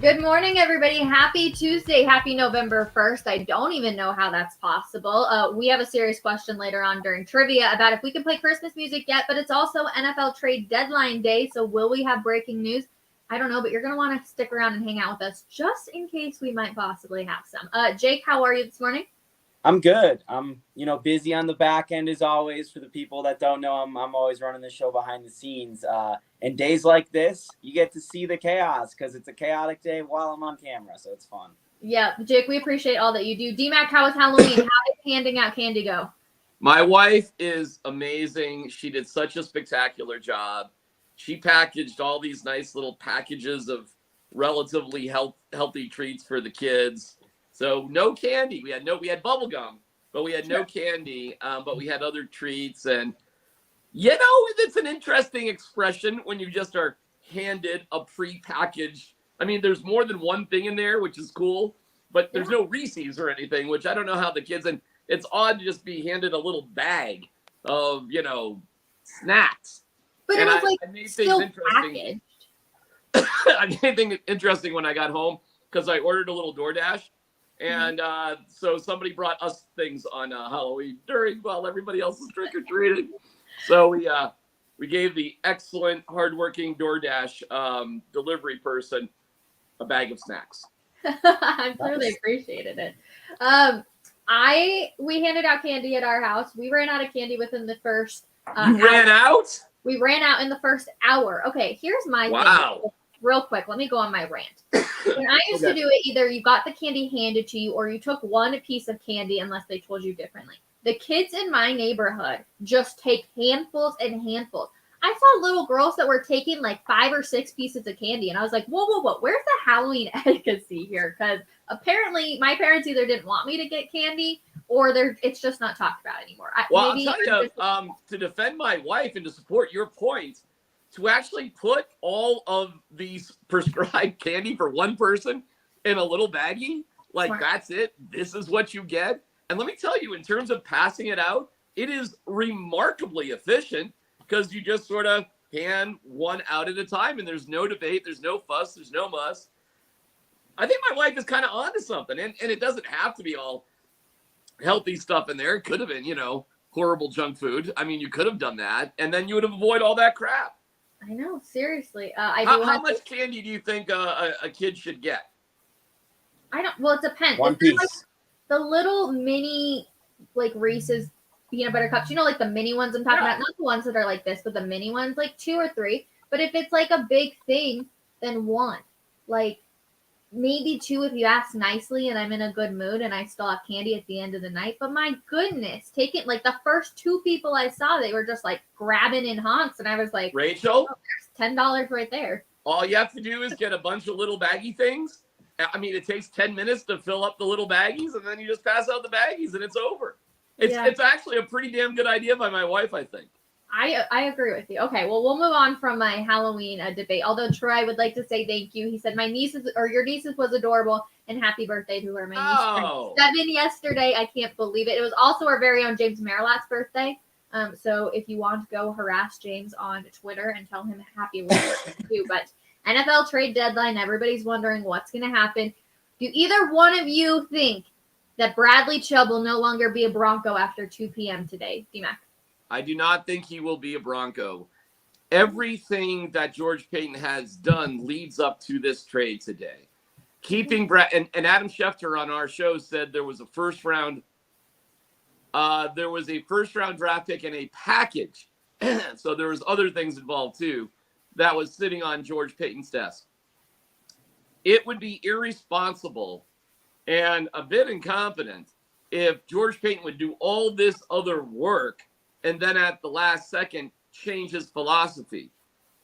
Good morning, everybody. Happy Tuesday. Happy November 1st. I don't even know how that's possible. We have a serious question later on during trivia about if we can play Christmas music yet, but it's also NFL trade deadline day. So will we have breaking news? I don't know, but you're going to want to stick around and hang out with us just in case we might possibly have some. Jake, how are you this morning? I'm good. I'm, busy on the back end as always. For the people that don't know, I'm always running the show behind the scenes. And days like this, you get to see the chaos because it's a chaotic day while I'm on camera, so it's fun. Yeah, Jake, we appreciate all that you do. D-Mac, how was Halloween? How did handing out candy go? My wife is amazing. She did such a spectacular job. She packaged all these nice little packages of relatively healthy treats for the kids. So no candy. We had bubble gum, but we had no candy. But we had other treats, and it's an interesting expression when you just are handed a pre-packaged. I mean, there's more than one thing in there, which is cool, but there's no Reese's or anything, which I don't know how the kids, and it's odd to just be handed a little bag of, snacks. But and it was I made still things interesting. I made things interesting when I got home because I ordered a little DoorDash. And so somebody brought us things on Halloween while everybody else was trick-or-treating. So we gave the excellent, hardworking DoorDash delivery person a bag of snacks. I clearly appreciated it. We handed out candy at our house. We ran out of candy within the first ran out? We ran out in the first hour. Okay, here's my thing. Real quick, let me go on my rant. When I used to do it, either you got the candy handed to you or you took one piece of candy unless they told you differently. The kids in my neighborhood just take handfuls and handfuls. I saw little girls that were taking like 5 or 6 pieces of candy, and I was like, whoa, where's the Halloween etiquette here? Because apparently my parents either didn't want me to get candy or it's just not talked about anymore. I'll tell you, to defend my wife and to support your point, to actually put all of these prescribed candy for one person in a little baggie, That's it. This is what you get. And let me tell you, in terms of passing it out, it is remarkably efficient because you just sort of hand one out at a time and there's no debate, there's no fuss, there's no muss. I think my wife is kind of onto something, and it doesn't have to be all healthy stuff in there. It could have been, horrible junk food. I mean, you could have done that, and then you would have avoided all that crap. I know, seriously. How much candy do you think a kid should get? Well, it depends. One piece. The little mini, Reese's peanut butter cups, the mini ones I'm talking about, not the ones that are like this, but the mini ones, 2 or 3. But if it's a big thing, then 1. Maybe 2 if you ask nicely and I'm in a good mood and I still have candy at the end of the night. But my goodness, take it the first 2 people I saw, they were just grabbing in honks, and I was like, Rachel, there's $10 right there. All you have to do is get a bunch of little baggy things. I mean, it takes 10 minutes to fill up the little baggies, and then you just pass out the baggies and it's over. It's actually a pretty damn good idea by my wife, I think. I agree with you. Okay, well, we'll move on from my Halloween debate. Although Troy would like to say thank you. He said your nieces was adorable, and happy birthday to her. My niece turned 7 yesterday. I can't believe it. It was also our very own James Marilat's birthday. So if you want to go harass James on Twitter and tell him happy birthday too. But NFL trade deadline, everybody's wondering what's going to happen. Do either one of you think that Bradley Chubb will no longer be a Bronco after 2 p.m. today, D-Mac? I do not think he will be a Bronco. Everything that George Paton has done leads up to this trade today. Keeping and Adam Schefter on our show said there was a first round draft pick and a package. So there was other things involved too that was sitting on George Paton's desk. It would be irresponsible and a bit incompetent if George Paton would do all this other work and then at the last second change his philosophy.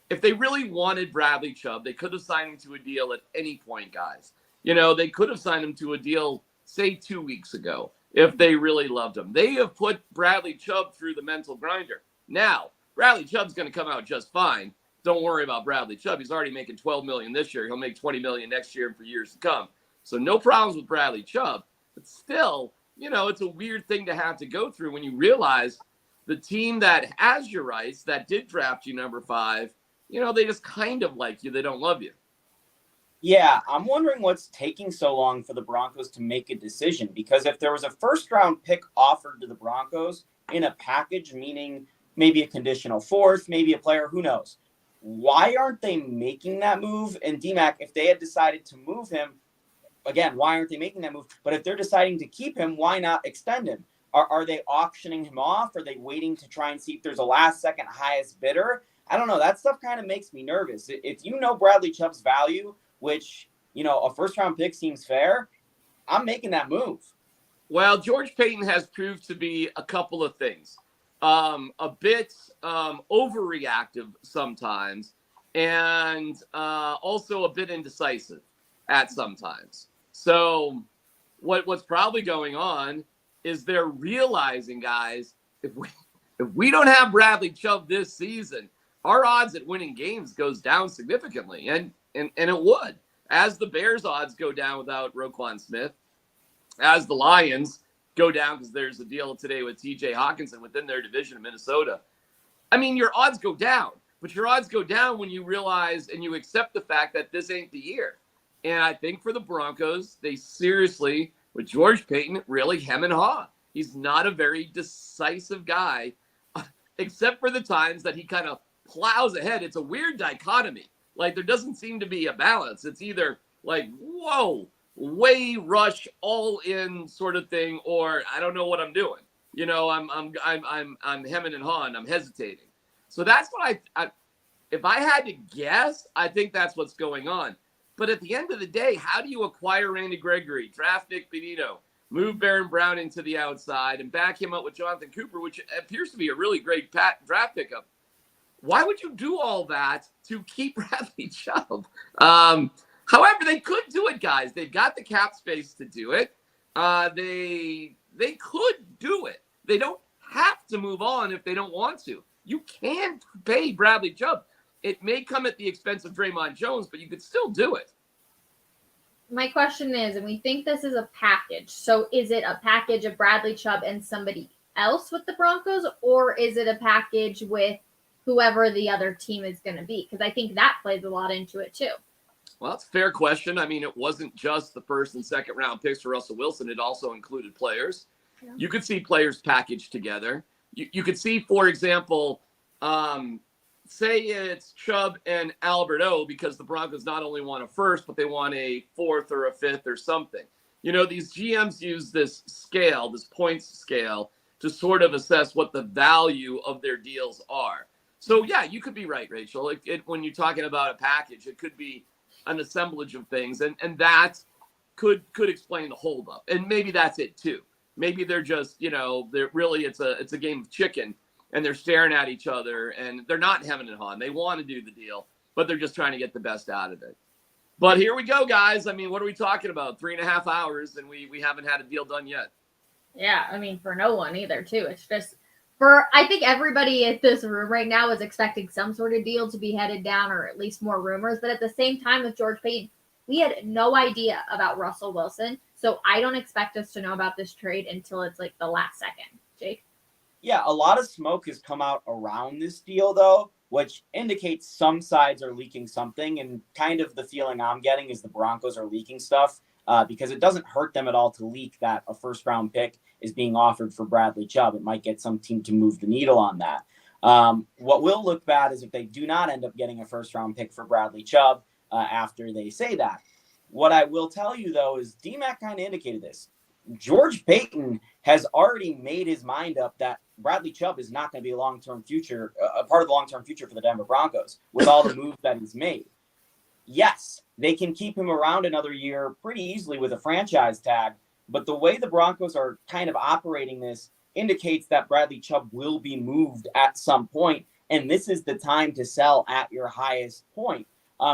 If they really wanted Bradley Chubb, they could have signed him to a deal at any point, guys. They could have signed him to a deal, say, 2 weeks ago, if they really loved him. They have put Bradley Chubb through the mental grinder. Now, Bradley Chubb's going to come out just fine. Don't worry about Bradley Chubb. He's already making $12 million this year. He'll make $20 million next year and for years to come. So no problems with Bradley Chubb. But still, it's a weird thing to have to go through when you realize the team that has your rights, that did draft you number 5, they just kind of like you. They don't love you. Yeah, I'm wondering what's taking so long for the Broncos to make a decision, because if there was a first round pick offered to the Broncos in a package, meaning maybe a conditional fourth, maybe a player, who knows? Why aren't they making that move? And DMAC, if they had decided to move him, again, why aren't they making that move? But if they're deciding to keep him, why not extend him? Are they auctioning him off? Are they waiting to try and see if there's a last second highest bidder? I don't know. That stuff kind of makes me nervous. If you know Bradley Chubb's value, which, a first round pick seems fair, I'm making that move. Well, George Paton has proved to be a couple of things. A bit overreactive sometimes, and also a bit indecisive at sometimes. So what's probably going on is they're realizing, guys, if we don't have Bradley Chubb this season, our odds at winning games goes down significantly, and it would, as the Bears' odds go down without Roquan Smith, as the Lions go down because there's a deal today with TJ Hawkinson within their division of Minnesota. I mean, your odds go down, but your odds go down when you realize and you accept the fact that this ain't the year. And I think for the Broncos, they seriously, with George Paton, really hem and haw. He's not a very decisive guy, except for the times that he kind of plows ahead. It's a weird dichotomy. Like, there doesn't seem to be a balance. It's either like, whoa, way rush all in sort of thing, or I don't know what I'm doing. I'm hemming and hawing. I'm hesitating. So that's what I if I had to guess, I think that's what's going on. But at the end of the day, how do you acquire Randy Gregory, draft Nick Benito, move Baron Brown into the outside, and back him up with Jonathan Cooper, which appears to be a really great draft pickup? Why would you do all that to keep Bradley Chubb? However, they could do it, guys. They've got the cap space to do it. They could do it. They don't have to move on if they don't want to. You can pay Bradley Chubb. It may come at the expense of Draymond Jones, but you could still do it. My question is, and we think this is a package, so is it a package of Bradley Chubb and somebody else with the Broncos, or is it a package with whoever the other team is going to be? Because I think that plays a lot into it too. Well, it's a fair question. I mean, it wasn't just the first and second round picks for Russell Wilson. It also included players. Yeah. You could see players packaged together. You could see, for example, say it's Chubb and Albert O, because the Broncos not only want a first, but they want a fourth or a fifth or something. These GMs use this scale, this points scale, to sort of assess what the value of their deals are. So, yeah, you could be right, Rachel. When you're talking about a package, it could be an assemblage of things, and that could explain the holdup. And maybe that's it too. Maybe they're just, they're really, it's a game of chicken, and they're staring at each other, and they're not hemming and hawing. They want to do the deal, but they're just trying to get the best out of it. But here we go, guys. I mean, what are we talking about? 3.5 hours, and we haven't had a deal done yet. Yeah, I mean, for no one either, too. It's just I think everybody in this room right now is expecting some sort of deal to be headed down, or at least more rumors. But at the same time, with George Paton, we had no idea about Russell Wilson. So I don't expect us to know about this trade until it's like the last second. Jake? Yeah, a lot of smoke has come out around this deal, though, which indicates some sides are leaking something. And kind of the feeling I'm getting is the Broncos are leaking stuff, because it doesn't hurt them at all to leak that a first-round pick is being offered for Bradley Chubb. It might get some team to move the needle on that. What will look bad is if they do not end up getting a first-round pick for Bradley Chubb after they say that. What I will tell you, though, is DMAC kind of indicated this. George Paton has already made his mind up that Bradley Chubb is not going to be a long-term future, a part of the long-term future for the Denver Broncos with all the moves that he's made. Yes, they can keep him around another year pretty easily with a franchise tag, but the way the Broncos are kind of operating this indicates that Bradley Chubb will be moved at some point, and this is the time to sell at your highest point.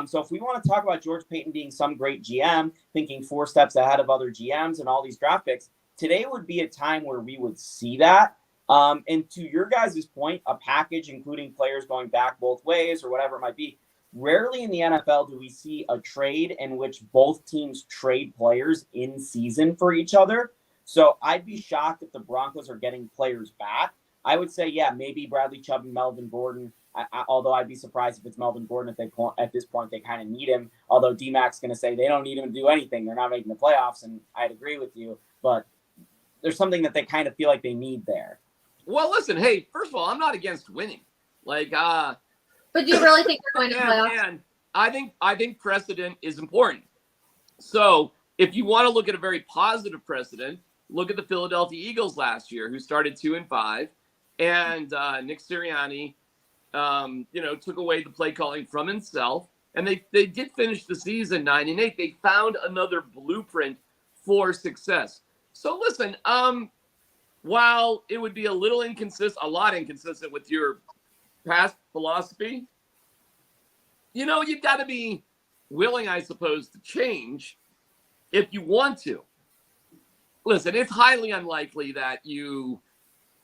So if we want to talk about George Paton being some great GM, thinking 4 steps ahead of other GMs and all these draft picks, today would be a time where we would see that. And to your guys' point, a package including players going back both ways or whatever it might be, rarely in the NFL do we see a trade in which both teams trade players in season for each other. So I'd be shocked if the Broncos are getting players back. I would say, yeah, maybe Bradley Chubb and Melvin Gordon Although I'd be surprised if it's Melvin Gordon at this point they kind of need him. Although D-Mac's going to say they don't need him to do anything. They're not making the playoffs, and I'd agree with you. But there's something that they kind of feel like they need there. Well, listen, hey, first of all, I'm not against winning. Like, but do you really think they're going to playoffs? And I think precedent is important. So if you want to look at a very positive precedent, look at the Philadelphia Eagles last year, who started 2-5, and Nick Sirianni, took away the play calling from himself, and they did finish the season 9-8. They found another blueprint for success. So listen, while it would be a lot inconsistent with your past philosophy, you've got to be willing, I suppose, to change if you want to. Listen, it's highly unlikely that you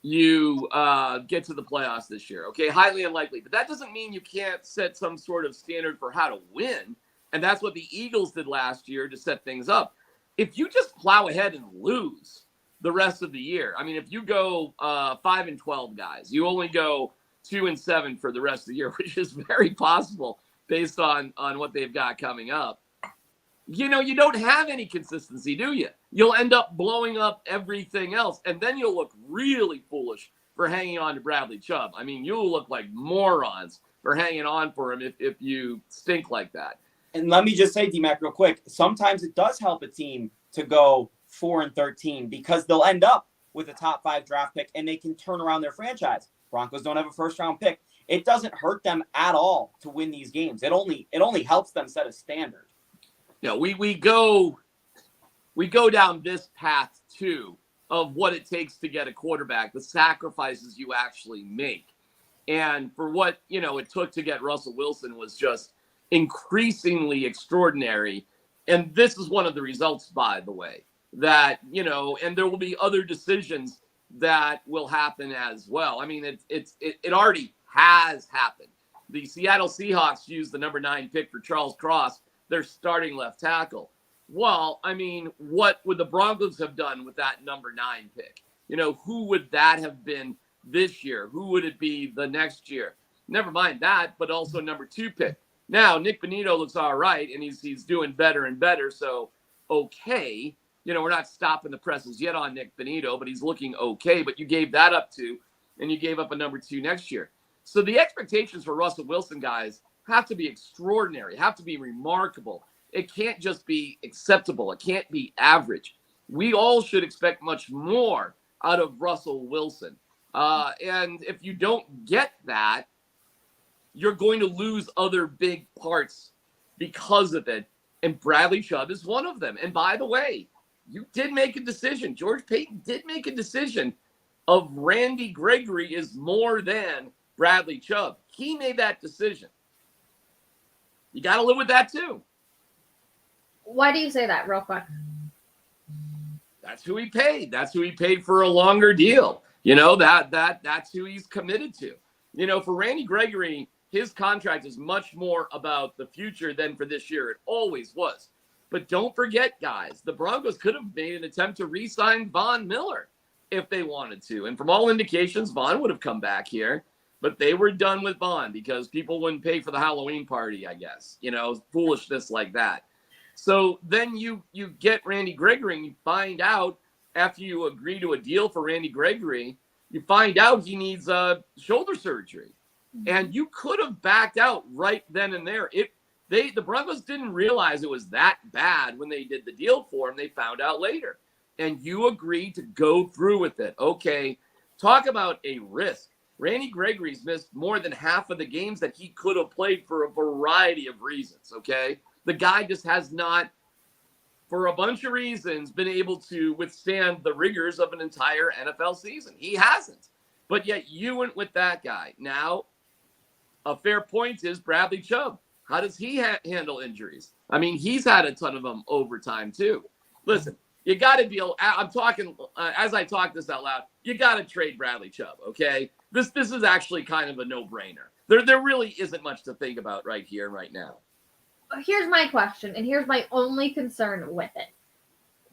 get to the playoffs this year. Okay, highly unlikely. But that doesn't mean you can't set some sort of standard for how to win. And that's what the Eagles did last year to set things up. If you just plow ahead and lose the rest of the year, I mean, if you go 5-12, guys, you only go 2-7 for the rest of the year, which is very possible based on what they've got coming up. You don't have any consistency, do you? You'll end up blowing up everything else, and then you'll look really foolish for hanging on to Bradley Chubb. I mean, you'll look like morons for hanging on for him if you stink like that. And let me just say, D-Mac, real quick, sometimes it does help a team to go 4-13 because they'll end up with a top 5 draft pick and they can turn around their franchise. Broncos don't have a first-round pick. It doesn't hurt them at all to win these games. It only helps them set a standard. We go down this path too of what it takes to get a quarterback, the sacrifices you actually make. And for what, it took to get Russell Wilson was just increasingly extraordinary. And this is one of the results, by the way, that, and there will be other decisions that will happen as well. I mean, it already has happened. The Seattle Seahawks used the number 9 pick for Charles Cross, their starting left tackle. Well, I mean, what would the Broncos have done with that number 9 pick? Who would that have been this year? Who would it be the next year? Never mind that, but also number 2 pick. Now, Nick Bonito looks all right, and he's doing better and better, so okay. We're not stopping the presses yet on Nick Bonito, but he's looking okay. But you gave that up too, and you gave up a number 2 next year. So the expectations for Russell Wilson, guys, have to be extraordinary, have to be remarkable. It can't just be acceptable. It can't be average. We all should expect much more out of Russell Wilson. And if you don't get that, you're going to lose other big parts because of it. And Bradley Chubb is one of them. And by the way, you did make a decision. George Paton did make a decision of Randy Gregory is more than Bradley Chubb. He made that decision. You got to live with that too. Why do you say that, real quick? That's who he paid. That's who he paid for a longer deal. That's who he's committed to. For Randy Gregory, his contract is much more about the future than for this year. It always was. But don't forget, guys, the Broncos could have made an attempt to re-sign Von Miller if they wanted to. And from all indications, Von would have come back here. But they were done with Von because people wouldn't pay for the Halloween party, I guess. Foolishness like that. So then you get Randy Gregory and you find out after you agree to a deal for Randy Gregory, you find out he needs shoulder surgery. And you could have backed out right then and there. The Broncos didn't realize it was that bad when they did the deal for him. They found out later. And you agreed to go through with it. Okay, talk about a risk. Randy Gregory's missed more than half of the games that he could have played for a variety of reasons, okay? The guy just has not, for a bunch of reasons, been able to withstand the rigors of an entire NFL season. He hasn't. But yet you went with that guy. Now, a fair point is Bradley Chubb. How does he handle injuries? I mean, he's had a ton of them over time, too. Listen, you got to deal. I'm talking, as I talk this out loud, you got to trade Bradley Chubb, okay? This is actually kind of a no-brainer. There really isn't much to think about right here, right now. Here's my question, and here's my only concern with it.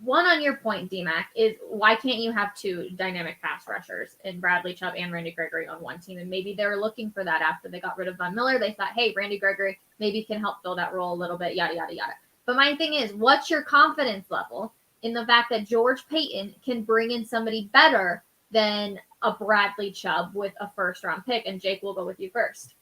one on your point, D-Mac, is why can't you have two dynamic pass rushers in Bradley Chubb and Randy Gregory on one team? And maybe they were looking for that after they got rid of Von Miller. They thought, hey, Randy Gregory maybe can help fill that role a little bit, yada, yada, yada. But my thing is, what's your confidence level in the fact that George Paton can bring in somebody better than a Bradley Chubb with a first-round pick? And Jake, we'll go with you first.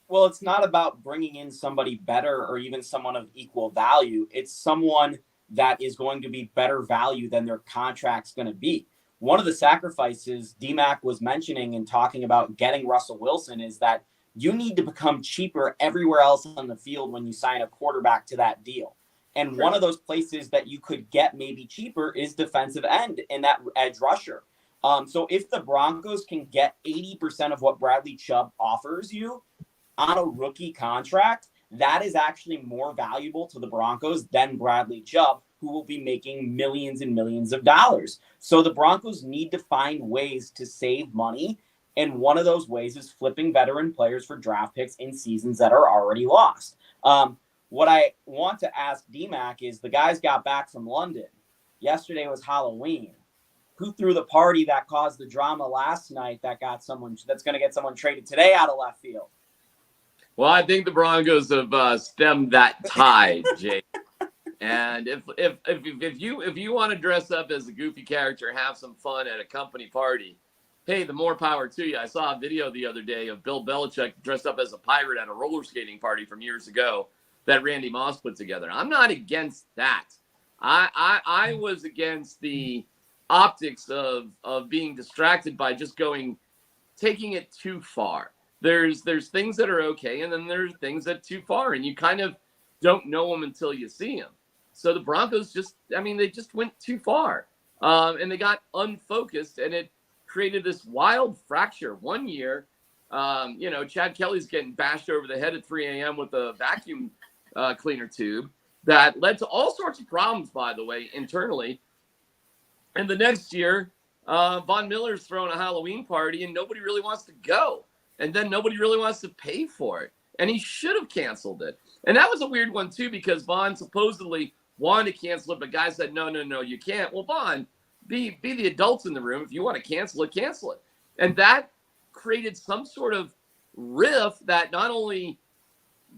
Well, it's not about bringing in somebody better or even someone of equal value. It's someone that is going to be better value than their contract's going to be. One of the sacrifices DMAC was mentioning and talking about getting Russell Wilson is that you need to become cheaper everywhere else on the field when you sign a quarterback to that deal. And one of those places that you could get maybe cheaper is defensive end and that edge rusher. So if the Broncos can get 80% of what Bradley Chubb offers you on a rookie contract, that is actually more valuable to the Broncos than Bradley Chubb, who will be making millions and millions of dollars. So the Broncos need to find ways to save money. And one of those ways is flipping veteran players for draft picks in seasons that are already lost. What I want to ask DMAC is the guys got back from London. Yesterday was Halloween. Who threw the party that caused the drama last night that's going to get someone traded today out of left field? Well, I think the Broncos have stemmed that tide, Jake. And if you want to dress up as a goofy character, have some fun at a company party, hey, the more power to you. I saw a video the other day of Bill Belichick dressed up as a pirate at a roller skating party from years ago that Randy Moss put together. I'm not against that. I was against the optics of being distracted by just taking it too far. There's things that are okay, and then there's things that are too far, and you kind of don't know them until you see them. So the Broncos they just went too far, and they got unfocused, and it created this wild fracture. One year, Chad Kelly's getting bashed over the head at 3 a.m. with a vacuum cleaner tube that led to all sorts of problems, by the way, internally. And the next year, Von Miller's throwing a Halloween party, and nobody really wants to go. And then nobody really wants to pay for it. And he should have canceled it. And that was a weird one, too, because Vaughn supposedly wanted to cancel it, but guys said, no, you can't. Well, Vaughn, be the adults in the room. If you want to cancel it, cancel it. And that created some sort of rift that not only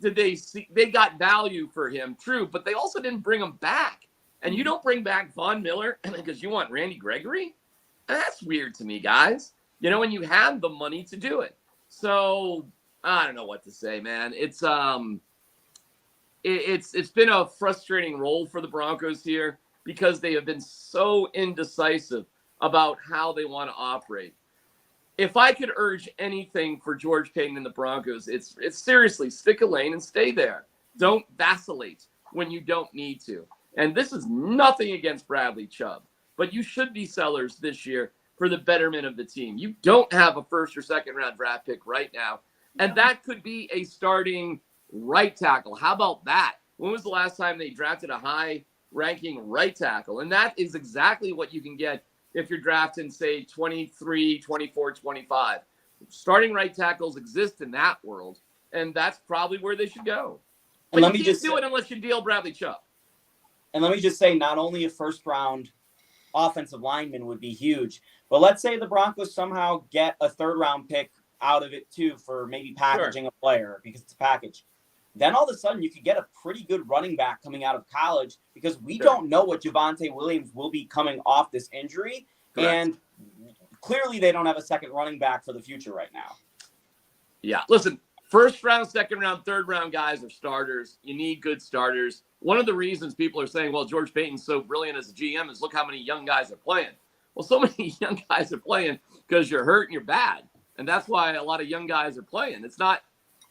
did they got value for him, true, but they also didn't bring him back. And you don't bring back Von Miller because you want Randy Gregory? That's weird to me, guys. When you have the money to do it. So I don't know what to say, man. It's been a frustrating role for the Broncos here because they have been so indecisive about how they want to operate. If I could urge anything for George Paton and the Broncos, it's seriously stick a lane and stay there. Don't vacillate when you don't need to. And this is nothing against Bradley Chubb, but you should be sellers this year for the betterment of the team. You don't have a first or second round draft pick right now. And that could be a starting right tackle. How about that? When was the last time they drafted a high ranking right tackle? And that is exactly what you can get if you're drafting, say, 23, 24, 25. Starting right tackles exist in that world. And that's probably where they should go. But you can't do it unless you deal Bradley Chubb. And let me just say, not only a first round offensive lineman would be huge, but let's say the Broncos somehow get a third round pick out of it too for maybe packaging a player because it's a package. Then all of a sudden you could get a pretty good running back coming out of college because we don't know what Javonte Williams will be coming off this injury. Correct. And clearly they don't have a second running back for the future right now. Yeah. Listen, first round, second round, third round guys are starters. You need good starters. One of the reasons people are saying, well, George Paton's so brilliant as a GM is look how many young guys are playing. Well, so many young guys are playing because you're hurt and you're bad. And that's why a lot of young guys are playing. It's not,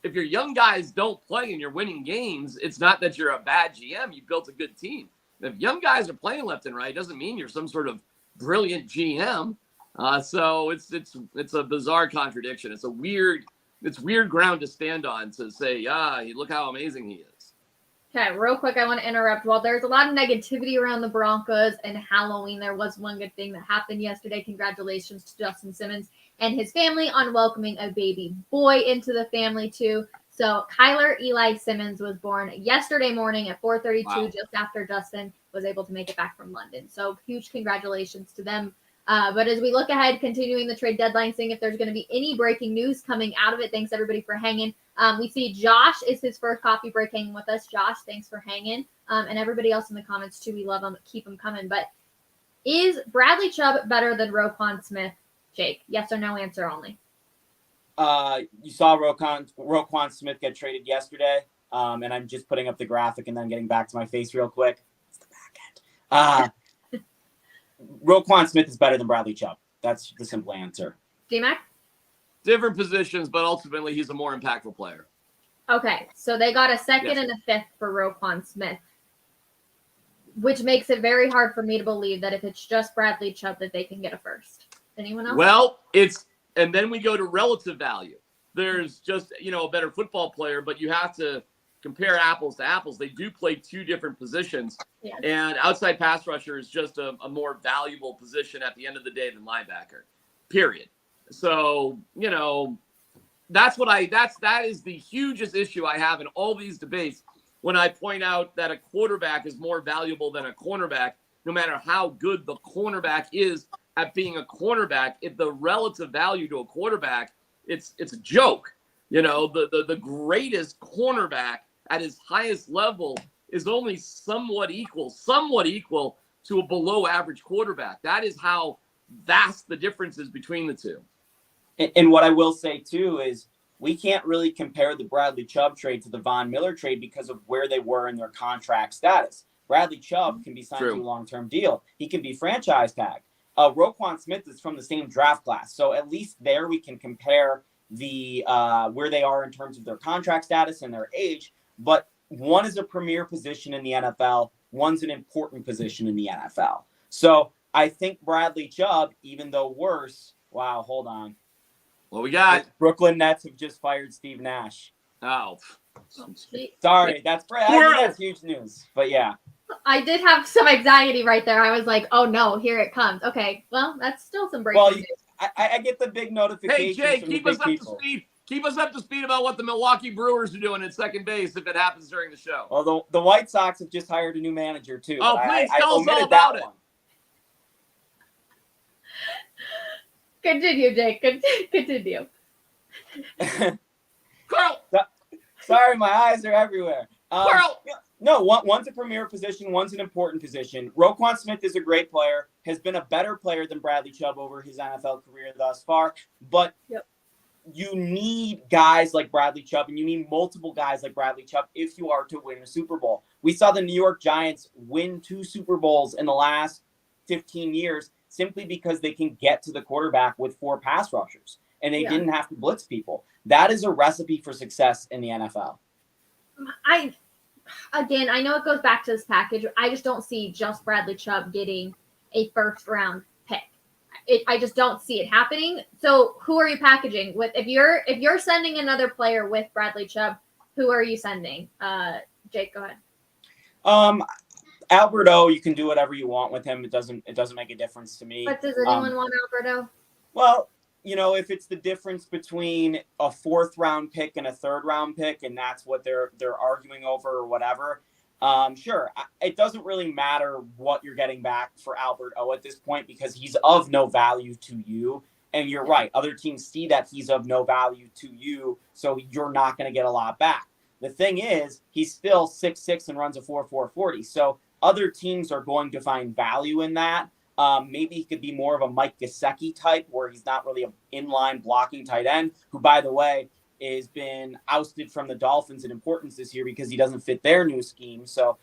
if your young guys don't play and you're winning games, it's not that you're a bad GM. You built a good team. If young guys are playing left and right, it doesn't mean you're some sort of brilliant GM. So it's a bizarre contradiction. It's weird ground to stand on to say, look how amazing he is. Okay, real quick, I want to interrupt. While there's a lot of negativity around the Broncos and Halloween, there was one good thing that happened yesterday. Congratulations to Justin Simmons and his family on welcoming a baby boy into the family, too. So Kyler Eli Simmons was born yesterday morning at 4:32, Wow. just after Justin was able to make it back from London. So huge congratulations to them. But as we look ahead, continuing the trade deadline, seeing if there's going to be any breaking news coming out of it. Thanks everybody for hanging. We see Josh is his first coffee break hanging with us. Josh, thanks for hanging. And everybody else in the comments too. We love them. Keep them coming. But is Bradley Chubb better than Roquan Smith? Jake, yes or no answer only. You saw Roquan Smith get traded yesterday, and I'm just putting up the graphic and then getting back to my face real quick. It's the back end. Roquan Smith is better than Bradley Chubb. That's the simple answer. D-Mac? Different positions, but ultimately he's a more impactful player. Okay, so they got a second and a fifth for Roquan Smith, which makes it very hard for me to believe that if it's just Bradley Chubb that they can get a first. Anyone else? Well, and then we go to relative value. There's just, a better football player, but you have to compare apples to apples. They do play two different positions. Yes. And outside pass rusher is just a more valuable position at the end of the day than linebacker, period. So, that is the hugest issue I have in all these debates when I point out that a quarterback is more valuable than a cornerback, no matter how good the cornerback is at being a cornerback. If the relative value to a quarterback, it's a joke. The greatest cornerback at his highest level is only somewhat equal to a below average quarterback. That is how vast the difference is between the two. And what I will say too is we can't really compare the Bradley Chubb trade to the Von Miller trade because of where they were in their contract status. Bradley Chubb can be signed to a long-term deal. He can be franchise tagged. Roquan Smith is from the same draft class. So at least there we can compare the where they are in terms of their contract status and their age. But one is a premier position in the NFL. One's an important position in the NFL. So I think Bradley Chubb, even though worse, wow, hold on. What we got? Brooklyn Nets have just fired Steve Nash. Oh. Sorry, that's huge news. But yeah. I did have some anxiety right there. I was like, oh no, here it comes. Okay, well, that's still some breaking news. I get the big notifications. Hey, Jay, keep us up to speed. Keep us up to speed about what the Milwaukee Brewers are doing at second base if it happens during the show. Well, the White Sox have just hired a new manager, too. Oh, please tell us all about it. Continue, Jake. Continue. Carl! Sorry, my eyes are everywhere. Carl! No, one's a premier position, one's an important position. Roquan Smith is a great player, has been a better player than Bradley Chubb over his NFL career thus far, but you need guys like Bradley Chubb, and you need multiple guys like Bradley Chubb if you are to win a Super Bowl. We saw the New York Giants win 2 Super Bowls in the last 15 years simply because they can get to the quarterback with 4 pass rushers, and they didn't have to blitz people. That is a recipe for success in the NFL. I know it goes back to this package. I just don't see just Bradley Chubb getting a first-round pick. I just don't see it happening. So who are you packaging with? If you're sending another player with Bradley Chubb, who are you sending? Jake, go ahead. Alberto, you can do whatever you want with him. It doesn't make a difference to me. But does anyone want Alberto? Well, if it's the difference between a 4th-round pick and a 3rd-round pick, and that's what they're arguing over or whatever, sure. It doesn't really matter what you're getting back for Alberto at this point because he's of no value to you. And you're right. Other teams see that he's of no value to you, so you're not going to get a lot back. The thing is, he's still 6'6" and runs a 4.4 40. So other teams are going to find value in that. Maybe he could be more of a Mike Gesicki type where he's not really an inline blocking tight end, who, by the way, has been ousted from the Dolphins in importance this year because he doesn't fit their new scheme. So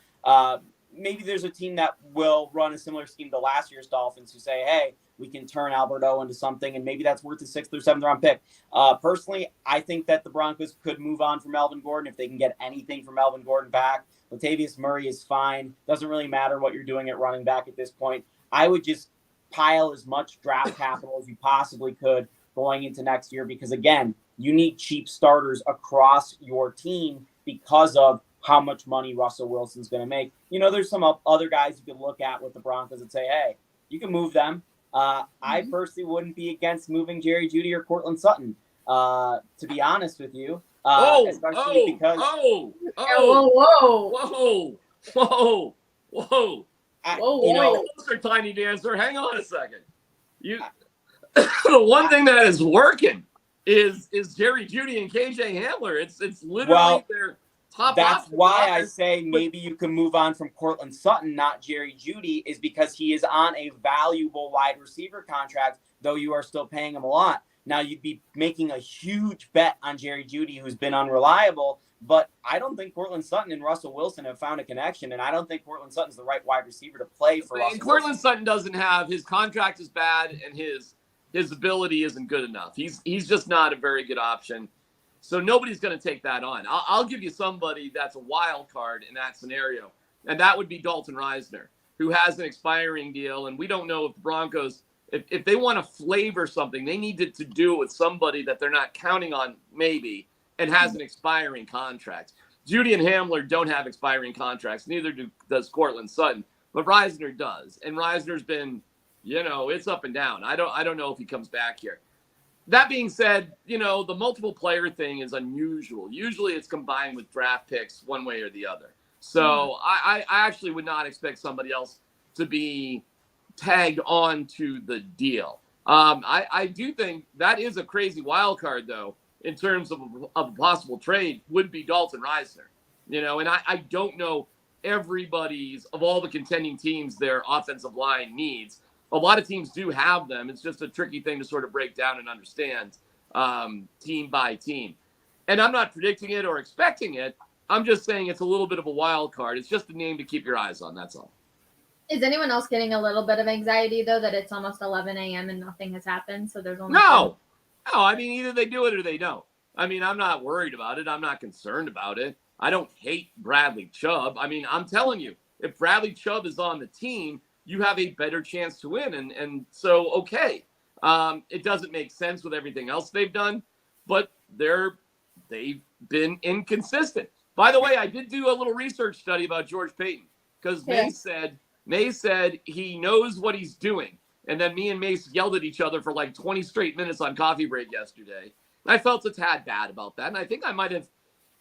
maybe there's a team that will run a similar scheme to last year's Dolphins who say, hey, we can turn Alberto into something, and maybe that's worth a 6th or 7th round pick. Personally, I think that the Broncos could move on from Melvin Gordon if they can get anything from Melvin Gordon back. Latavius Murray is fine. Doesn't really matter what you're doing at running back at this point. I would just pile as much draft capital as you possibly could going into next year because, again, you need cheap starters across your team because of how much money Russell Wilson's going to make. There's some other guys you could look at with the Broncos and say, hey, you can move them. I personally wouldn't be against moving Jerry Jeudy or Cortland Sutton, to be honest with you. Especially because whoa. Mr. Tiny Dancer, hang on a second. The one thing that is working is Jerry Jeudy and KJ Hamler. It's literally their top. That's why I say maybe you can move on from Cortland Sutton, not Jerry Jeudy, is because he is on a valuable wide receiver contract, though you are still paying him a lot. Now, you'd be making a huge bet on Jerry Jeudy, who's been unreliable, but I don't think Cortland Sutton and Russell Wilson have found a connection, and I don't think Cortland Sutton's the right wide receiver to play for Russell Cortland Sutton doesn't have – his contract is bad, and his ability isn't good enough. He's just not a very good option. So nobody's going to take that on. I'll give you somebody that's a wild card in that scenario, and that would be Dalton Reisner, who has an expiring deal, and we don't know if the Broncos – if they want to flavor something, they need to do it with somebody that they're not counting on maybe and has an expiring contract. Jeudy and Hamler don't have expiring contracts. Neither does Cortland Sutton, but Reisner does. And Reisner's been, it's up and down. I don't know if he comes back here. That being said, the multiple player thing is unusual. Usually it's combined with draft picks one way or the other. So I actually would not expect somebody else to be tagged on to the deal. I do think that is a crazy wild card, though, in terms of a possible trade, would be Dalton Reisner. And I don't know everybody's, of all the contending teams, their offensive line needs. A lot of teams do have them. It's just a tricky thing to sort of break down and understand team by team. And I'm not predicting it or expecting it. I'm just saying it's a little bit of a wild card. It's just a name to keep your eyes on. That's all. Is anyone else getting a little bit of anxiety, though, that it's almost 11 a.m. and nothing has happened? So there's only No, I mean, either they do it or they don't. I mean, I'm not worried about it. I'm not concerned about it. I don't hate Bradley Chubb. I mean, I'm telling you, if Bradley Chubb is on the team, you have a better chance to win. And so, okay, it doesn't make sense with everything else they've done, but they've been inconsistent. By the way, I did do a little research study about George Paton because May said he knows what he's doing. And then me and Mace yelled at each other for like 20 straight minutes on coffee break yesterday. And I felt a tad bad about that. And I think I might have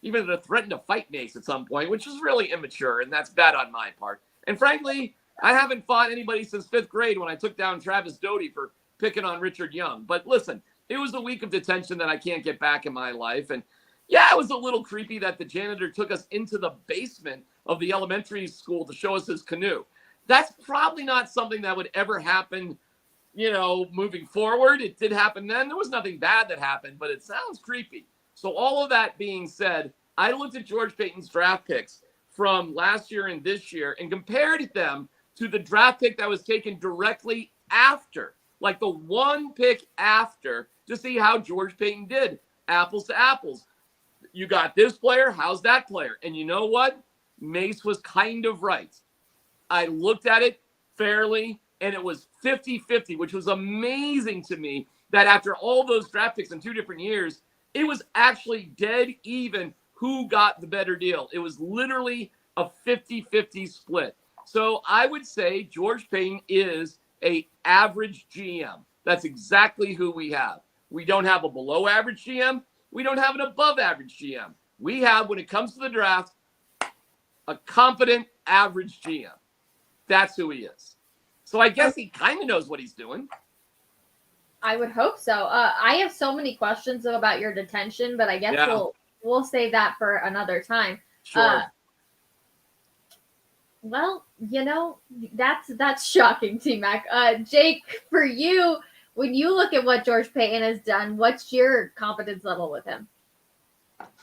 even threatened to fight Mace at some point, which is really immature. And that's bad on my part. And frankly, I haven't fought anybody since 5th grade when I took down Travis Doty for picking on Richard Young. But listen, it was a week of detention that I can't get back in my life. And yeah, it was a little creepy that the janitor took us into the basement of the elementary school to show us his canoe. That's probably not something that would ever happen, moving forward. It did happen then. There was nothing bad that happened, but it sounds creepy. So all of that being said, I looked at George Paton's draft picks from last year and this year and compared them to the draft pick that was taken directly after, like the one pick after, to see how George Paton did, apples to apples. You got this player, how's that player? And you know what? Mace was kind of right. I looked at it fairly, and it was 50-50, which was amazing to me that after all those draft picks in 2 different years, it was actually dead even who got the better deal. It was literally a 50-50 split. So I would say George Paton is an average GM. That's exactly who we have. We don't have a below average GM. We don't have an above average GM. We have, when it comes to the draft, a competent average GM. That's who he is. So I guess he kind of knows what he's doing. I would hope so. I have so many questions about your detention, but I guess we'll save that for another time. Sure. Well, that's shocking, T-Mac. Jake, for you, when you look at what George Paton has done, what's your confidence level with him?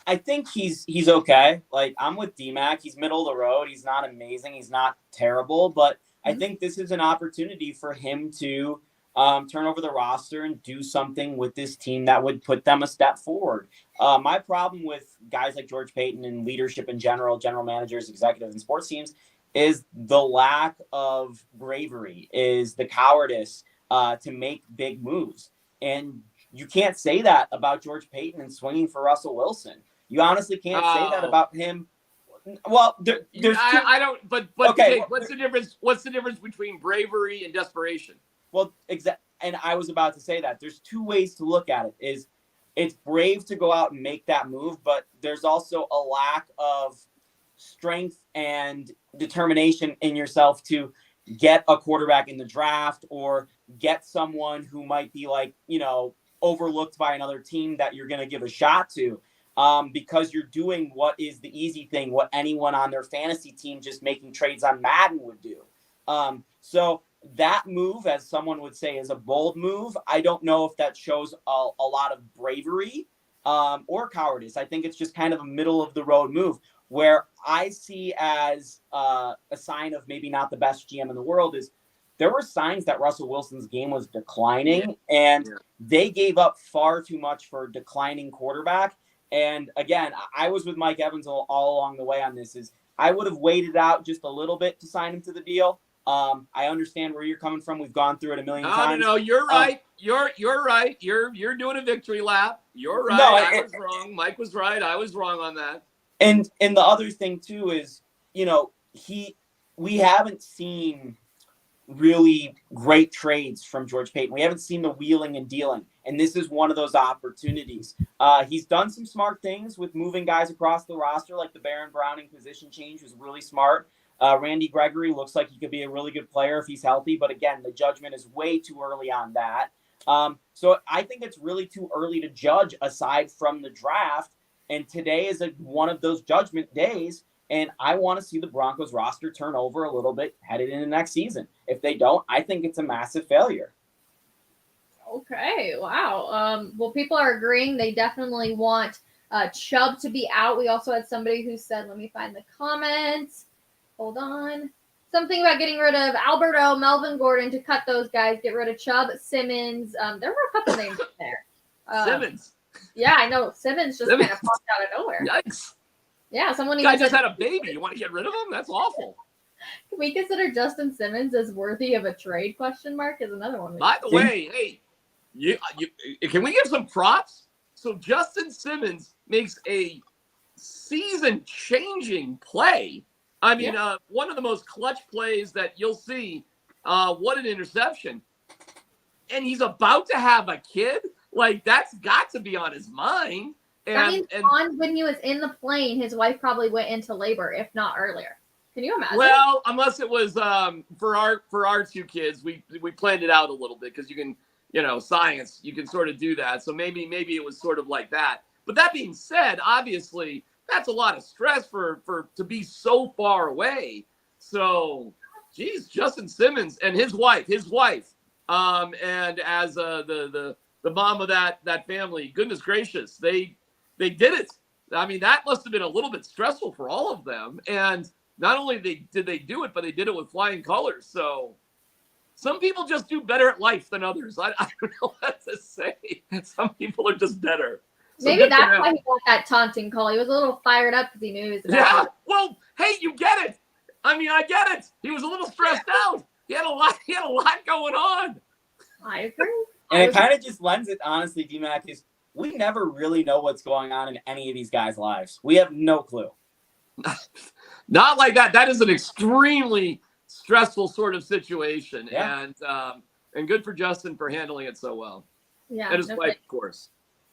I think he's okay. Like, I'm with D-Mac. He's middle of the road. He's not amazing. He's not terrible. But I think this is an opportunity for him to turn over the roster and do something with this team that would put them a step forward. My problem with guys like George Paton and leadership in general, general managers, executives, and sports teams, is the lack of bravery, is the cowardice to make big moves. And you can't say that about George Paton and swinging for Russell Wilson. You honestly can't say that about him. Well, there's I don't. But okay. Jake, what's the difference? What's the difference between bravery and desperation? Well, and I was about to say that there's 2 ways to look at it. Is it's brave to go out and make that move, but there's also a lack of strength and determination in yourself to get a quarterback in the draft or get someone who might be like, overlooked by another team that you're going to give a shot to, because you're doing what is the easy thing, what anyone on their fantasy team just making trades on Madden would do. So that move, as someone would say, is a bold move. I don't know if that shows a lot of bravery or cowardice. I think it's just kind of a middle of the road move. Where I see as a sign of maybe not the best GM in the world is there were signs that Russell Wilson's game was declining, and they gave up far too much for a declining quarterback. And again, I was with Mike Evans all along the way on this. Is I would have waited out just a little bit to sign him to the deal. I understand where you're coming from. We've gone through it a million times. No, you're right. You're right. You're doing a victory lap. You're right. No, I was wrong. Mike was right. I was wrong on that. And the other thing too is, we haven't seen really great trades from George Paton. We haven't seen the wheeling and dealing, and this is one of those opportunities. He's done some smart things with moving guys across the roster, like the Baron Browning position change was really smart. Randy Gregory looks like he could be a really good player if he's healthy, but again, the judgment is way too early on that. So I think it's really too early to judge aside from the draft. And today is one of those judgment days, and I want to see the Broncos roster turn over a little bit headed into next season. If they don't, I think it's a massive failure. Okay, wow. Well, people are agreeing. They definitely want Chubb to be out. We also had somebody who said, let me find the comments. Hold on. Something about getting rid of Alberto, Melvin Gordon to cut those guys, get rid of Chubb, Simmons. There were a couple names in there. Simmons. Yeah, I know. Simmons just kind of popped out of nowhere. Yikes. Yeah, someone guy just had a baby. You want to get rid of him? That's awful. Can we consider Justin Simmons as worthy of a trade? Question mark is another one. By the way, hey, you can we give some props? So Justin Simmons makes a season-changing play. I mean, one of the most clutch plays that you'll see. What an interception. And he's about to have a kid? Like, that's got to be on his mind. And when he was in the plane, his wife probably went into labor, if not earlier. Can you imagine? Well, unless it was for our two kids, we planned it out a little bit because you can, science, you can sort of do that. So maybe it was sort of like that. But that being said, obviously, that's a lot of stress for to be so far away. So, geez, Justin Simmons and his wife, and as the mom of that family, goodness gracious, they did it. I mean, that must have been a little bit stressful for all of them. And not only did they do it, but they did it with flying colors. So some people just do better at life than others. I don't know what to say. Some people are just better. So maybe that's why he got that taunting call. He was a little fired up because he knew he was about it. Well, hey, you get it. I mean, I get it. He was a little stressed out. He had a lot going on. I agree. And it kind of just lends it, honestly, D-Mac, is we never really know what's going on in any of these guys' lives. We have no clue. Not like that. That is an extremely stressful sort of situation. Yeah. And good for Justin for handling it so well. Yeah. And his wife, of course.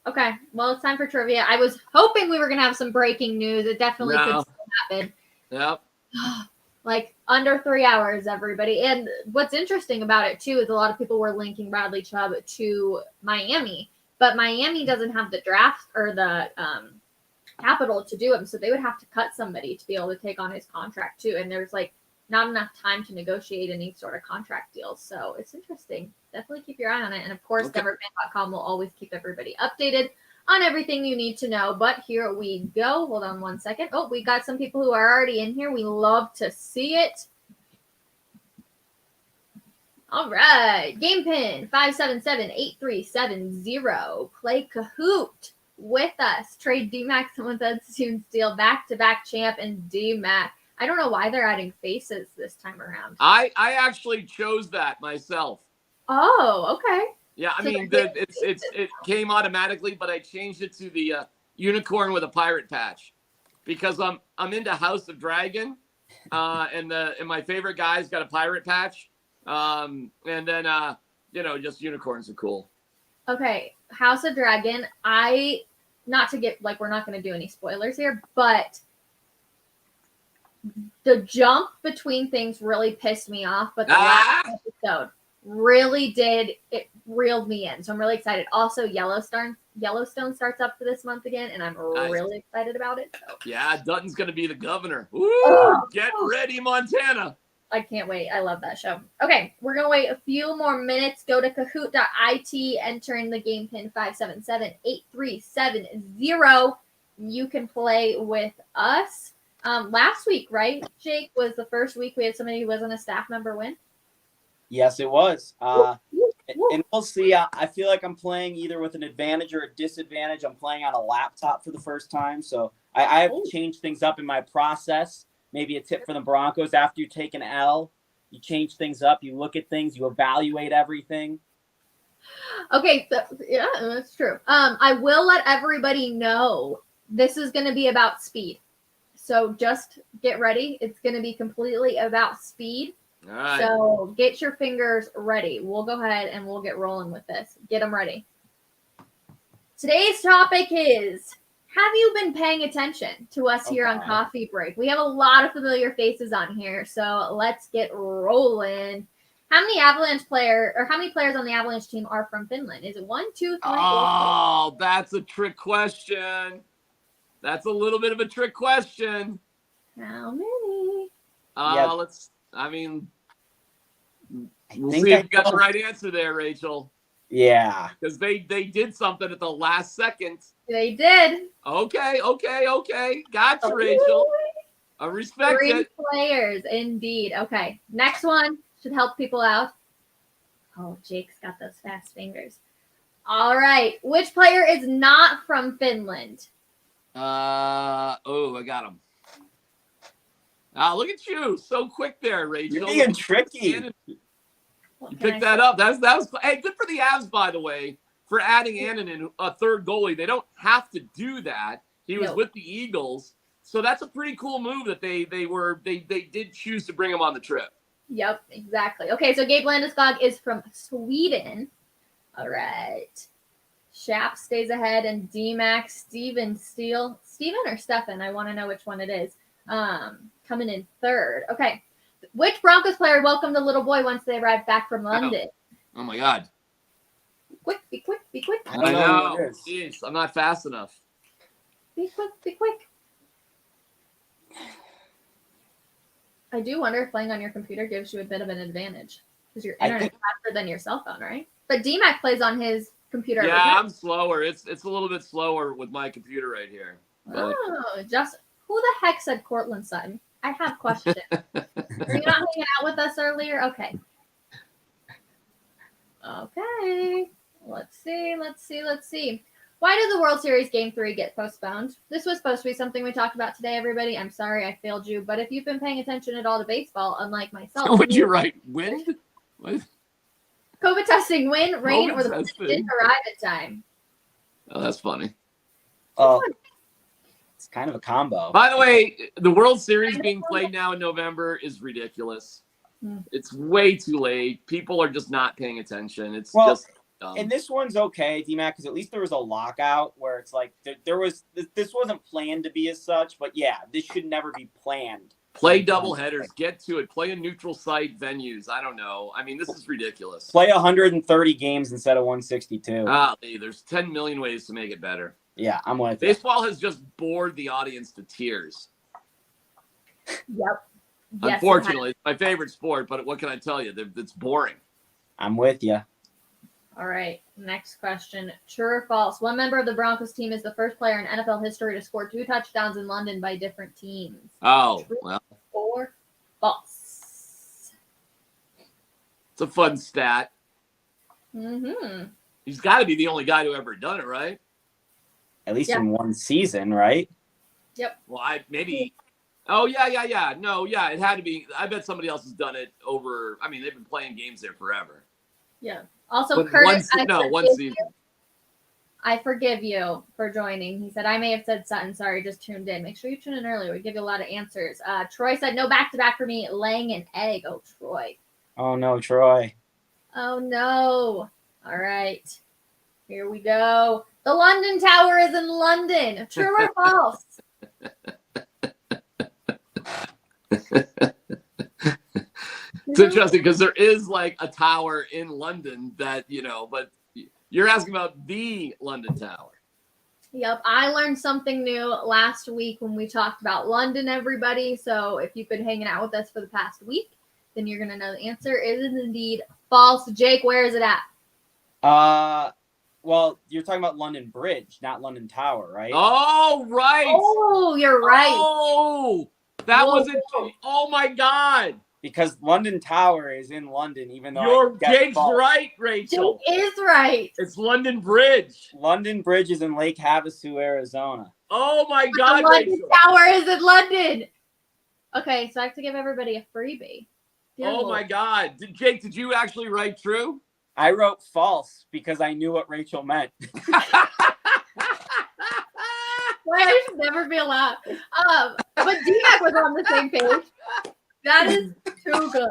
Okay. Well, it's time for trivia. I was hoping we were going to have some breaking news. It definitely could still happen. Yep. Like under 3 hours, everybody. And what's interesting about it, too, is a lot of people were linking Bradley Chubb to Miami. But Miami doesn't have the draft or the capital to do him. So they would have to cut somebody to be able to take on his contract, too. And there's not enough time to negotiate any sort of contract deals. So it's interesting. Definitely keep your eye on it. And of course, DenverFan.com will always keep everybody updated on everything you need to know. But here we go. Hold on one second. Oh, we got some people who are already in here. We love to see it. All right. Game pin 577-8370. Play Kahoot with us. Trade D-Mac, someone said Soon Steel, back-to-back champ, and D-Mac. I don't know why they're adding faces this time around. I actually chose that myself. Oh, okay. Yeah, I mean, it came automatically, but I changed it to the unicorn with a pirate patch because I'm into House of Dragon, and my favorite guy's got a pirate patch, and then just unicorns are cool. Okay, House of Dragon, not to get, like, we're not going to do any spoilers here, but the jump between things really pissed me off. But the last episode really did, it reeled me in. So I'm really excited. Also, Yellowstone starts up for this month again, and I'm really excited about it. So. Yeah, Dutton's going to be the governor. Woo! Get ready, Montana. I can't wait. I love that show. Okay, we're going to wait a few more minutes. Go to kahoot.it, enter in the game pin 577-8370. You can play with us. Last week, right, Jake, was the first week we had somebody who wasn't a staff member win? Yes, it was. And we'll see. I feel like I'm playing either with an advantage or a disadvantage. I'm playing on a laptop for the first time, so I have to change things up in my process. Maybe a tip for the Broncos: after you take an L, you change things up. You look at things. You evaluate everything. Okay, so, yeah, that's true. I will let everybody know this is going to be about speed. So just get ready. It's going to be completely about speed. All right. So get your fingers ready. We'll go ahead and we'll get rolling with this. Get them ready. Today's topic is, have you been paying attention to us here on Coffee Break? We have a lot of familiar faces on here, so let's get rolling. How many players on the Avalanche team are from Finland? Is it 1, 2, 3? Oh, that's a trick question. That's a little bit of a trick question. How many? We'll see if you got the right answer there, Rachel. Yeah. Because they did something at the last second. They did. Okay. Gotcha, Rachel. I respect 3 it. players, indeed. Okay, next one should help people out. Oh, Jake's got those fast fingers. All right, which player is not from Finland? I got him. Look at you, so quick there, Rachel. You're being tricky. You picked that up. That was hey, good for the Avs, by the way, for adding Annunen, a third goalie. They don't have to do that. He was with the Eagles, so that's a pretty cool move that they did choose to bring him on the trip. Yep, exactly. Okay, so Gabe Landeskog is from Sweden. All right. Shap stays ahead, and D-Max, Steven or Stefan? I want to know which one it is. Coming in third. Okay. Which Broncos player welcomed the little boy once they arrived back from London? Oh my God. Be quick. I know. Jeez, I'm not fast enough. Be quick. I do wonder if playing on your computer gives you a bit of an advantage because your internet's faster than your cell phone, right? But DMAC plays on his computer. Yeah, I'm slower. It's a little bit slower with my computer right here. But... Oh, just who the heck said Cortland Sutton? I have questions. Were you not hanging out with us earlier? Okay. Let's see. Why did the World Series Game 3 get postponed? This was supposed to be something we talked about today, everybody. I'm sorry I failed you. But if you've been paying attention at all to baseball, unlike myself. Would you write wind? What? COVID testing, wind, rain, or the wind didn't arrive in time. Oh, that's funny. It's kind of a combo. By the way, the World Series being played now in November is ridiculous. It's way too late. People are just not paying attention. It's just dumb. And this one's okay, D-Mac, because at least there was a lockout where it's like this wasn't planned to be as such, but yeah, this should never be planned. Play double headers. Get to it. Play in neutral site venues. I don't know. I mean, this is ridiculous. Play 130 games instead of 162. There's 10 million ways to make it better. Yeah, I'm with you. Baseball has just bored the audience to tears. Yep. Unfortunately, it's my favorite sport, but what can I tell you? It's boring. I'm with you. All right, next question. True or false? One member of the Broncos team is the first player in NFL history to score 2 touchdowns in London by different teams. Oh, True well. Or false? It's a fun stat. Mm-hmm. He's got to be the only guy who ever done it, right? At least in one season, right? Yep. Well, maybe. Oh, yeah. No, yeah, it had to be. I bet somebody else has done it over. I mean, they've been playing games there forever. Yeah. Also, Curtis, one season. I forgive you for joining. He said, I may have said Sutton. Sorry, just tuned in. Make sure you tune in early. We give you a lot of answers. Troy said, no back-to-back for me. Laying an egg. Oh, Troy. Oh, no, Troy. Oh, no. All right. Here we go. The London Tower is in London. True or false? It's interesting because there is like a tower in London that, but you're asking about the London Tower. Yep, I learned something new last week when we talked about London, everybody. So if you've been hanging out with us for the past week, then you're going to know the answer. It is indeed false. Jake, where is it at? Well, you're talking about London Bridge, not London Tower, right? Oh, right. Oh, you're right. Oh, that wasn't. Oh, my God. Because London Tower is in London, even though Jake's right, Rachel. Jake is right. It's London Bridge. London Bridge is in Lake Havasu, Arizona. Oh my God, the London Rachel. Tower is in London. Okay, so I have to give everybody a freebie. My God. Jake, did you actually write true? I wrote false because I knew what Rachel meant. Boy, I should never be allowed. But D-Mac was on the same page. That is too good.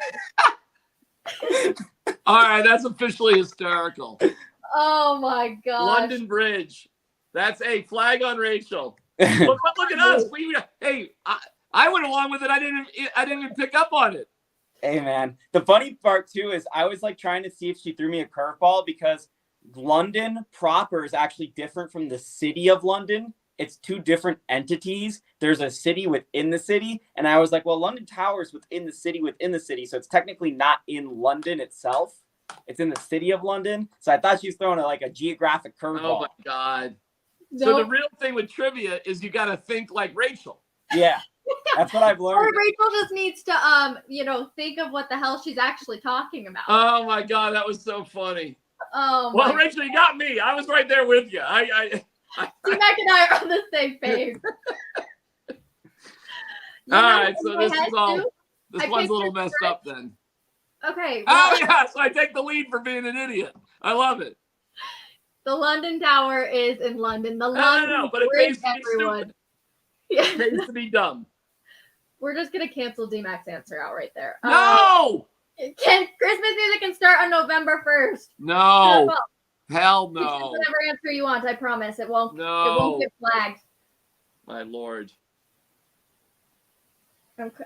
All right, that's officially hysterical. Oh my God. London Bridge. That's a flag on Rachel. Look at us. I went along with it. I didn't even pick up on it. Hey man, the funny part too is I was like trying to see if she threw me a curveball because London proper is actually different from the city of London. It's two different entities. There's a city within the city. And I was like, well, London Tower is within the city. So it's technically not in London itself. It's in the city of London. So I thought she was throwing a geographic curveball. Oh my God. No. So the real thing with trivia is you got to think like Rachel. Yeah. That's what I've learned. Or Rachel just needs to, think of what the hell she's actually talking about. Oh my God. That was so funny. Oh, well, Rachel, you got me. I was right there with you. D-Mac and I are on the same page. All right, so this one's a little messed up then. Okay. Well, so I take the lead for being an idiot. I love it. The London Tower is in London. The London but it Bridge, pays to be everyone. stupid. It pays to be dumb. We're just gonna cancel D-Mac's answer out right there. No. Christmas music can start on November 1st. No. Hell no. Whatever answer you want, I promise. It won't. No. It won't get flagged. My Lord.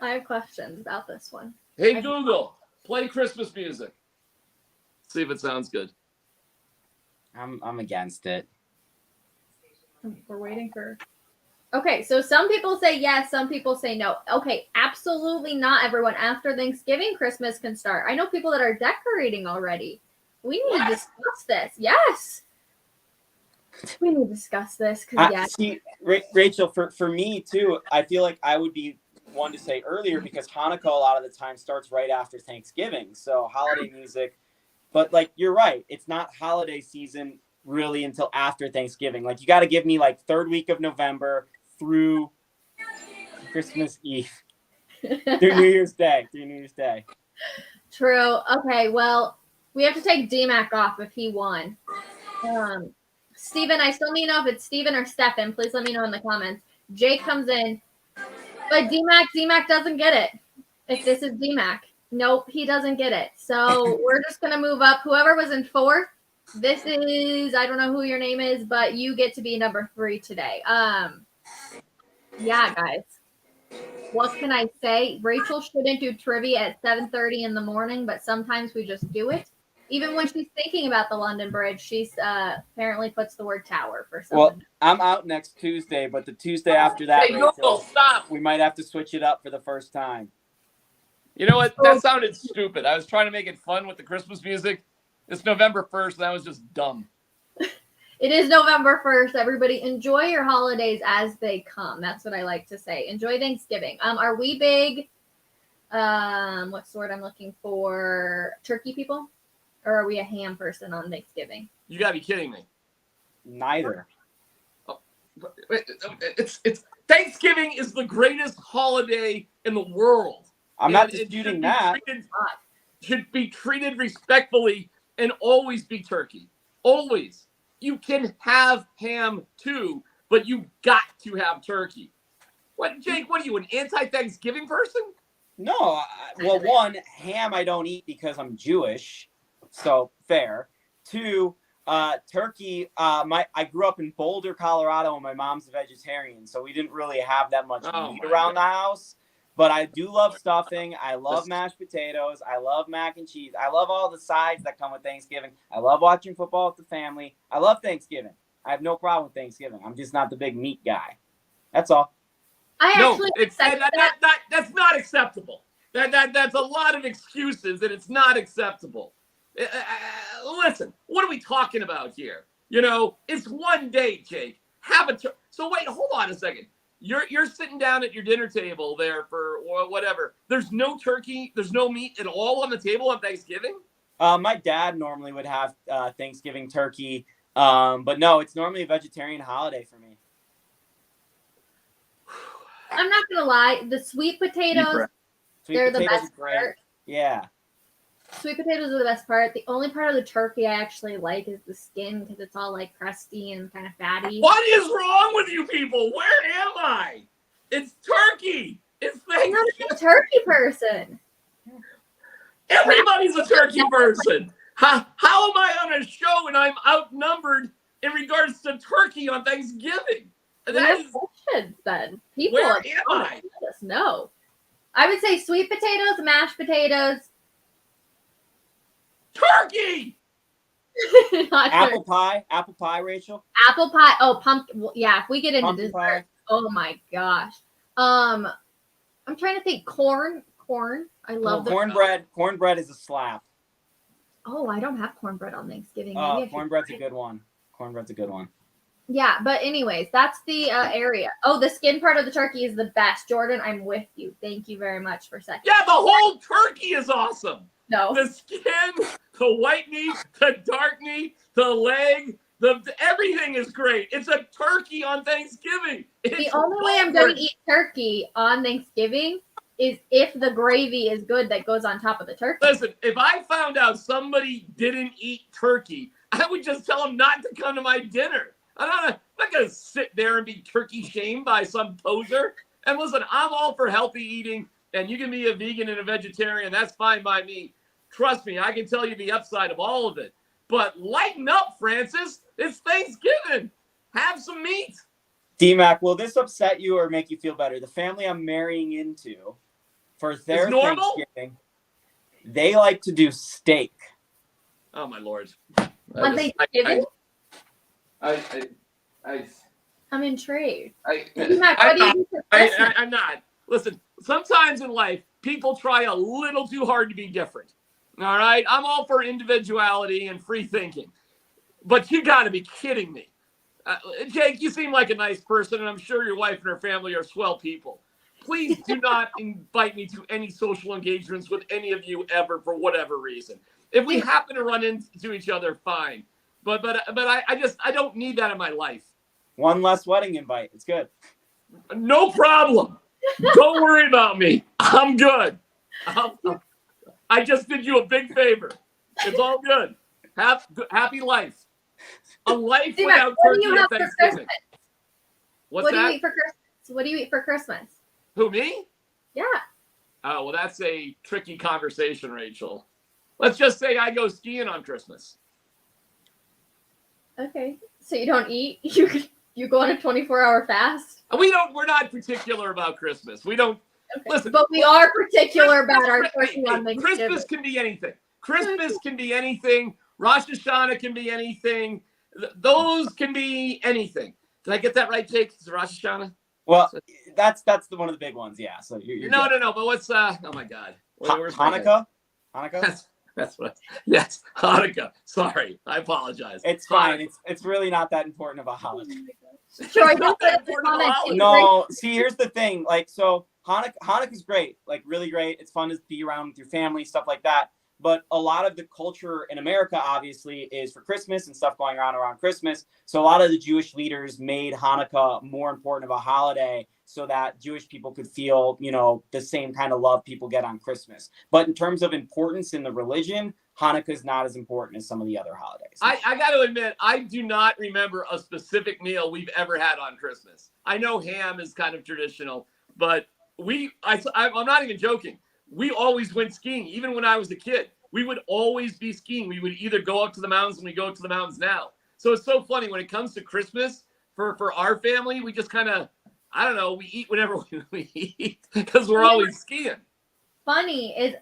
I have questions about this one. Hey Google, play Christmas music. See if it sounds good. I'm against it. We're waiting for. Okay, so some people say yes, some people say no. Okay, absolutely not, everyone. After Thanksgiving, Christmas can start. I know people that are decorating already. We need to discuss this. Yes. We need to discuss this. See, Rachel, for me too, I feel like I would be one to say earlier because Hanukkah a lot of the time starts right after Thanksgiving. So holiday music. But you're right. It's not holiday season really until after Thanksgiving. You got to give me third week of November through Christmas Eve. through New Year's Day. True. Okay, well, we have to take D-Mac off if he won. Steven, I still need to know if it's Steven or Stefan. Please let me know in the comments. Jake comes in. But D-Mac doesn't get it. If this is D-Mac. Nope, he doesn't get it. So we're just going to move up. Whoever was in fourth, this is, I don't know who your name is, but you get to be number 3 today. Yeah, guys. What can I say? Rachel shouldn't do trivia at 7:30 in the morning, but sometimes we just do it. Even when she's thinking about the London Bridge, she's apparently puts the word tower for something. Well, I'm out next Tuesday, but the Tuesday after that, hey, Google, stop. We might have to switch it up for the first time. You know what? That sounded stupid. I was trying to make it fun with the Christmas music. It's November 1st. That was just dumb. It is November 1st. Everybody enjoy your holidays as they come. That's what I like to say. Enjoy Thanksgiving. Are we big? What's the word I'm looking for? Turkey people? Or are we a ham person on Thanksgiving? You gotta be kidding me. Neither. It's Thanksgiving is the greatest holiday in the world. I'm not disputing that. Should be treated respectfully and always be turkey. Always. You can have ham too, but you got to have turkey. What, Jake? What are you, an anti-Thanksgiving person? No. Well, one, ham I don't eat because I'm Jewish, so fair. 2, Turkey. I grew up in Boulder, Colorado, and my mom's a vegetarian, so we didn't really have that much meat around the house. But I do love stuffing. I love mashed potatoes. I love mac and cheese. I love all the sides that come with Thanksgiving. I love watching football with the family. I love Thanksgiving. I have no problem with Thanksgiving. I'm just not the big meat guy. That's all. That's not acceptable. That's a lot of excuses, and it's not acceptable. Listen, what are we talking about here? It's one day, Jake. So wait, hold on a second. You're sitting down at your dinner table there for whatever. There's no turkey. There's no meat at all on the table on Thanksgiving? My dad normally would have Thanksgiving turkey, but no, it's normally a vegetarian holiday for me. I'm not gonna lie, the sweet potatoes, they're the best part. Yeah. Sweet potatoes are the best part. The only part of the turkey I actually like is the skin because it's all like crusty and kind of fatty. What is wrong with you people? Where am I? It's turkey. It's Thanksgiving. I'm not a turkey person. Everybody's a turkey person. How am I on a show and I'm outnumbered in regards to turkey on Thanksgiving? Questions then. People where am I? Let us know. I would say sweet potatoes, mashed potatoes. Turkey! Apple pie, Rachel. Apple pie. Oh, pumpkin. Well, yeah, if we get into Pumpkin dessert. pie. Oh my gosh. I'm trying to think. Corn. I love cornbread. Cornbread is a slap. Oh, I don't have cornbread on Thanksgiving. Cornbread's a good one. Yeah, but anyways, that's the area. Oh, the skin part of the turkey is the best. Jordan, I'm with you. Thank you very much for saying. Yeah, the whole turkey is awesome. No. The skin, the white meat, the dark meat, the leg, everything is great. It's a turkey on Thanksgiving. The only way I'm going to eat turkey on Thanksgiving is if the gravy is good that goes on top of the turkey. Listen, if I found out somebody didn't eat turkey, I would just tell them not to come to my dinner. I'm not going to sit there and be turkey shamed by some poser. And listen, I'm all for healthy eating, and you can be a vegan and a vegetarian. That's fine by me. Trust me, I can tell you the upside of all of it. But lighten up, Francis. It's Thanksgiving. Have some meat. D-Mac, will this upset you or make you feel better? The family I'm marrying into, for their Thanksgiving, they like to do steak. Oh, my Lord. On Thanksgiving? I'm intrigued. I'm not. Listen, sometimes in life, people try a little too hard to be different. All right? I'm all for individuality and free thinking. But you got to be kidding me. Jake, you seem like a nice person, and I'm sure your wife and her family are swell people. Please do not invite me to any social engagements with any of you ever for whatever reason. If we happen to run into each other, fine. But I don't need that in my life. One less wedding invite. It's good. No problem. Don't worry about me. I'm good. I just did you a big favor. It's all good. Happy life. A life without turkey at Thanksgiving. What do you eat for Christmas? What do you eat for Christmas? Who, me? Yeah. Oh, well, that's a tricky conversation, Rachel. Let's just say I go skiing on Christmas. Okay. So you don't eat? You go on a 24-hour fast? We're not particular about Christmas. We don't. Okay. Listen. But we are particular about our turkey on Thanksgiving. Christmas can be anything. Christmas can be anything. Rosh Hashanah can be anything. Those can be anything. Did I get that right, Jake? Is it Rosh Hashanah? Well, that's one of the big ones, yeah. So you're no. But what's oh my God, Hanukkah? Hanukkah? That's what. Yes, Hanukkah. Sorry, I apologize. It's fine. It's really not that important of a holiday. Troy, no. See, here's the thing. Like, so Hanukkah's great. Like, really great. It's fun to be around with your family, stuff like that. But a lot of the culture in America, obviously, is for Christmas and stuff going on around Christmas. So a lot of the Jewish leaders made Hanukkah more important of a holiday so that Jewish people could feel, the same kind of love people get on Christmas. But in terms of importance in the religion, Hanukkah is not as important as some of the other holidays. I got to admit, I do not remember a specific meal we've ever had on Christmas. I know ham is kind of traditional, but I'm not even joking. We always went skiing, even when I was a kid. we would always be skiing. We would either go up to the mountains, and we go to the mountains now. So it's so funny when it comes to Christmas for our family, we just kind of, I don't know, we eat whatever we eat because we're always skiing. Funny is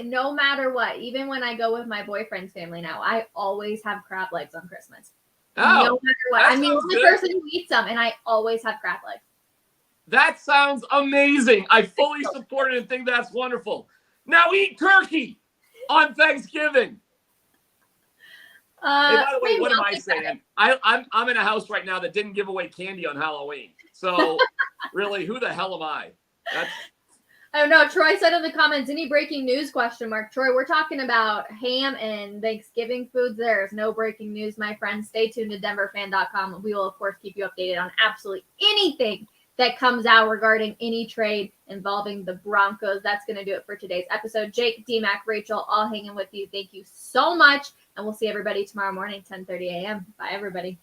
no matter what, even when I go with my boyfriend's family now, I always have crab legs on Christmas. Oh, no matter what. I'm the only person who eats them, and I always have crab legs. That sounds amazing. I fully support it and think that's wonderful. Now eat turkey on Thanksgiving. Hey, by the way, what am I saying? I'm in a house right now that didn't give away candy on Halloween. So really, who the hell am I? I don't know. Troy said in the comments, any breaking news, ? Troy, we're talking about ham and Thanksgiving foods. There's no breaking news, my friends. Stay tuned to denverfan.com. We will, of course, keep you updated on absolutely anything that comes out regarding any trade involving the Broncos. That's going to do it for today's episode. Jake, D-Mac, Rachel, all hanging with you. Thank you so much. And we'll see everybody tomorrow morning, 10:30 a.m. Bye, everybody.